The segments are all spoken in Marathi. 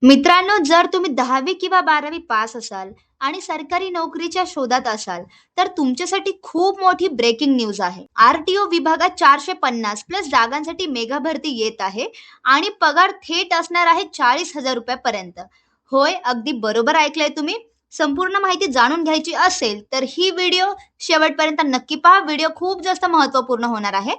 मित्रांनो, जर तुम्ही 10वी किंवा 12वी पास असाल आणि सरकारी नोकरीच्या शोधात असाल, तर तुमच्यासाठी खूप मोठी ब्रेकिंग न्यूज आहे. आर-टी-ओ विभागात 450 प्लस जागांसाठी मेगा भरती येत आहे आणि पगार थेट असणार आहे 40,000 रुपयापर्यंत. होय, अगदी बरोबर ऐकलंय तुम्ही. संपूर्ण माहिती जाणून घ्यायची असेल, तर ही व्हिडिओ शेवटपर्यंत नक्की पहा. व्हिडिओ खूप जास्त महत्त्वपूर्ण होणार आहे.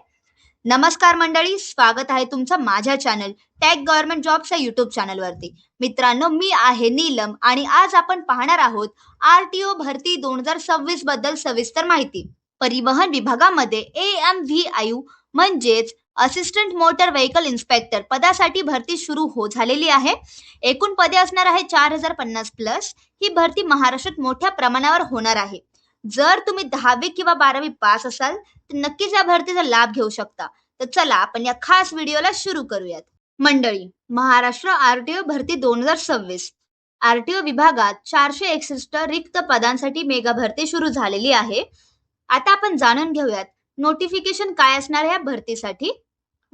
नमस्कार मंडळी, स्वागत आहे तुमचं माझ्या चॅनल टॅग गव्हर्नमेंट जॉब्सच्या युट्यूब चॅनलवरती. मित्रांनो, मी आहे नीलम आणि आज आपण पाहणार आहोत आर-टी-ओ भरती 2026 बद्दल सविस्तर माहिती. परिवहन विभागामध्ये AMVI म्हणजेच असिस्टंट मोटर व्हेकल इन्स्पेक्टर पदासाठी भरती सुरू झालेली आहे. एकूण पदे असणार आहे 4050 प्लस. ही भरती महाराष्ट्रात मोठ्या प्रमाणावर होणार आहे. जर तुम्ही 10वी किंवा 12वी पास असाल तर नक्कीच या भरतीचा लाभ घेऊ शकता. तर चला आपण या खास व्हिडिओला सुरू करूयात. मंडळी, महाराष्ट्र आर-टी-ओ भरती 2026. आर-टी-ओ विभागात 461 रिक्त पदांसाठी मेगा भरती सुरू झालेली आहे. आता आपण जाणून घेऊयात नोटिफिकेशन काय असणार या भरतीसाठी.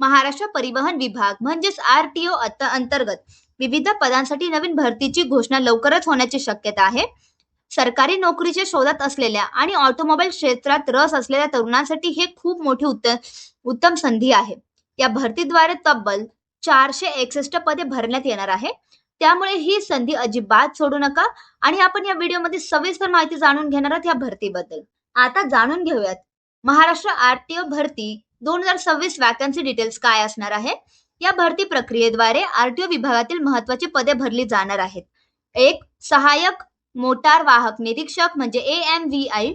महाराष्ट्र परिवहन विभाग म्हणजेच आर-टी-ओ अंतर्गत विविध पदांसाठी नवीन भरतीची घोषणा लवकरच होण्याची शक्यता आहे. सरकारी नोकरीच्या शोधात असलेल्या आणि ऑटोमोबाईल क्षेत्रात रस असलेल्या तरुणांसाठी हे खूप मोठी उत्तम संधी आहे. या भरतीद्वारे तब्बल 461 पदे भरण्यात येणार आहे. त्यामुळे ही संधी अजिबात सोडू नका आणि आपण या व्हिडिओमध्ये सविस्तर माहिती जाणून घेणार आहोत या भरतीबद्दल. आता जाणून घेऊयात महाराष्ट्र आर-टी-ओ भरती 2026 वॅकन्सी डिटेल्स काय असणार आहे. या भरती प्रक्रियेद्वारे आर-टी-ओ विभागातील महत्वाची पदे भरली जाणार आहेत. 1. सहाय्यक मोटार वाहक निरीक्षक म्हणजे AMVI,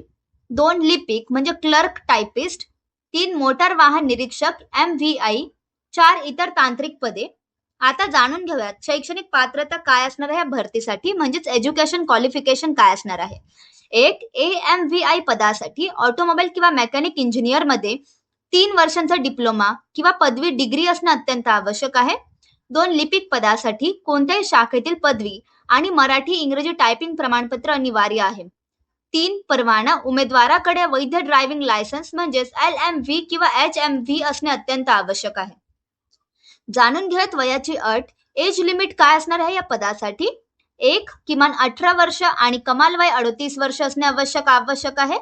2. लिपिक म्हणजे क्लर्क टायपिस्ट, 3. मोटार वाहन निरीक्षक MVI, 4. इतर तांत्रिक पदे. आता जाणून घेऊयात शैक्षणिक पात्रता काय असणार आहे या भरतीसाठी म्हणजेच एज्युकेशन क्वालिफिकेशन काय असणार आहे. 1. AMVI पदासाठी ऑटोमोबाईल किंवा मेकॅनिक इंजिनियर मध्ये 3 वर्षांचा डिप्लोमा किंवा पदवी डिग्री असणं अत्यंत आवश्यक आहे. 2. लिपिक पदासाठी कोणत्याही शाखेतील पदवी आणि मराठी इंग्रजी टायपिंग प्रमाणपत्र अनिवार्य आहे. 3. परवाना उमेदवाराकडे वैध ड्रायव्हिंग लायसन्स म्हणजेच LMV किंवा HMV असणे अत्यंत आवश्यक आहे. जाणून घेऊयात वयाची अट. एज लिमिट काय असणार आहे या पदासाठी. 1. किमान 18 वर्ष आणि कमाल वय 38 वर्ष असणे आवश्यक आहे.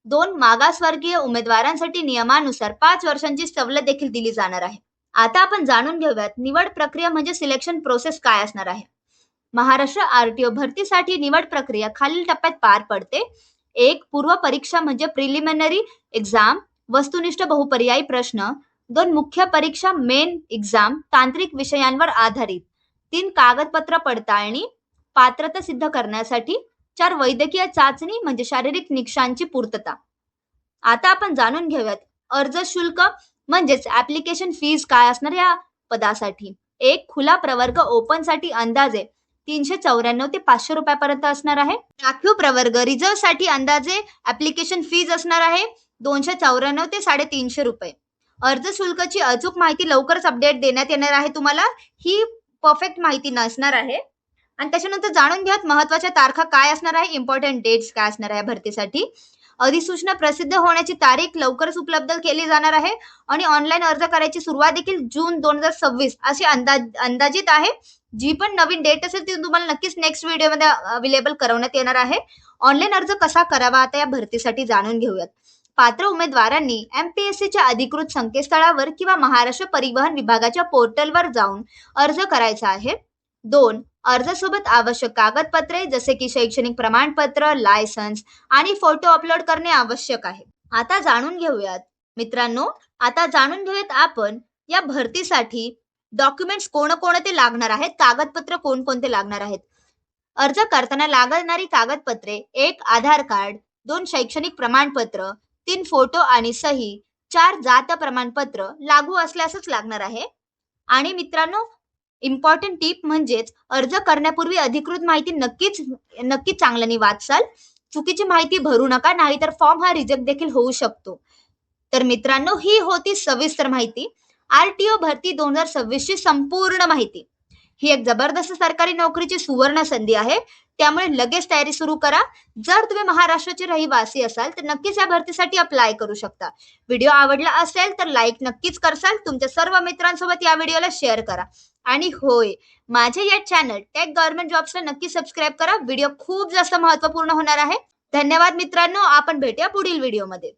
2. मागासवर्गीय उमेदवारांसाठी नियमानुसार 5 वर्षांची सवलत देखील दिली जाणार आहे. आता आपण जाणून घेऊयात निवड प्रक्रिया म्हणजे सिलेक्शन प्रोसेस काय असणार आहे. महाराष्ट्र आर-टी-ओ भरतीसाठी निवड प्रक्रिया खालील टप्प्यात पार पडते. 1. पूर्व परीक्षा म्हणजे प्रिलिमिनरी एक्झाम, वस्तुनिष्ठ बहुपर्यायी प्रश्न. 2. मुख्य परीक्षा मेन एक्झाम, तांत्रिक विषयांवर आधारित. 3. कागदपत्र पडताळणी पात्रता सिद्ध करण्यासाठी. 4. वैद्यकीय चाचणी म्हणजे शारीरिक निकषांची पूर्तता. आता आपण जाणून घेऊयात अर्ज शुल्क म्हणजेच ऍप्लिकेशन फीज काय असणार या पदासाठी. 1. खुला प्रवर्ग ओपन साठी अंदाजे 394 ते 500 रुपयापर्यंत असणार आहे. राखीव प्रवर्ग रिझर्व्ह साठी अंदाजे ऍप्लिकेशन फीज असणार आहे 294 ते 350 रुपये. अर्ज शुल्काची अचूक माहिती लवकरच अपडेट देण्यात येणार आहे तुम्हाला. ही परफेक्ट माहिती नसणार आहे. आणि त्याच्यानंतर जाणून घ्यात महत्वाच्या तारखा काय असणार आहे, इम्पॉर्टंट डेट्स काय असणार आहे भरतीसाठी. अधिसूचना प्रसिद्ध होण्याची तारीख लवकरच उपलब्ध केली जाणार आहे आणि ऑनलाईन अर्ज करायची सुरुवात देखील जून 2026 अशी अंदाजित आहे. जी पण नवीन डेट असेल ती तुम्हाला नक्कीच नेक्स्ट व्हिडिओमध्ये अवेलेबल करवण्यात येणार आहे. ऑनलाईन अर्ज कसा करावा आता या भरतीसाठी जाणून घेऊयात. पात्र उमेदवारांनी MPSCच्या अधिकृत संकेतस्थळावर किंवा महाराष्ट्र परिवहन विभागाच्या पोर्टलवर जाऊन अर्ज करायचा आहे. 2. अर्जासोबत आवश्यक कागदपत्रे जसे की शैक्षणिक प्रमाणपत्र, लायसन्स आणि फोटो अपलोड करणे आवश्यक आहे. आता जाणून घेऊयात मित्रांनो, आपण या भरतीसाठी डॉक्युमेंट्स कोणते लागणार आहेत, कागदपत्र कोणते लागणार आहेत. अर्ज करताना लागणारी कागदपत्रे 1. आधार कार्ड, 2. शैक्षणिक प्रमाणपत्र, 3. फोटो आणि सही, 4. जात प्रमाणपत्र लागू असल्यासच लागणार आहे. आणि मित्रांनो, इम्पॉर्टंट टिप म्हणजेच अर्ज करण्यापूर्वी अधिकृत माहिती नक्कीच चांगल्याने वाचाल. चुकीची माहिती भरू नका, नाहीतर फॉर्म हा रिजेक्ट देखील होऊ शकतो. तर मित्रांनो, ही होती सविस्तर माहिती आर-टी-ओ भरती 2026 ची संपूर्ण माहिती. ही एक जबरदस्त सरकारी नोकरीची सुवर्ण संधी आहे. त्यामुळे लगेच तयारी सुरू करा. जर तुम्ही महाराष्ट्राचे रहिवासी असाल तर नक्कीच या भरतीसाठी अप्लाय करू शकता. व्हिडिओ आवडला असेल तर लाईक नक्कीच करसाल. तुमच्या सर्व मित्रांसोबत या व्हिडिओला शेअर करा. आणि होय, माझे या चॅनल टेक गव्हर्नमेंट जॉब्सला नक्की सबस्क्राईब करा. व्हिडिओ खूप जास्त महत्त्वपूर्ण होणार आहे. धन्यवाद मित्रांनो. आपण भेटूया पुढील व्हिडिओमध्ये.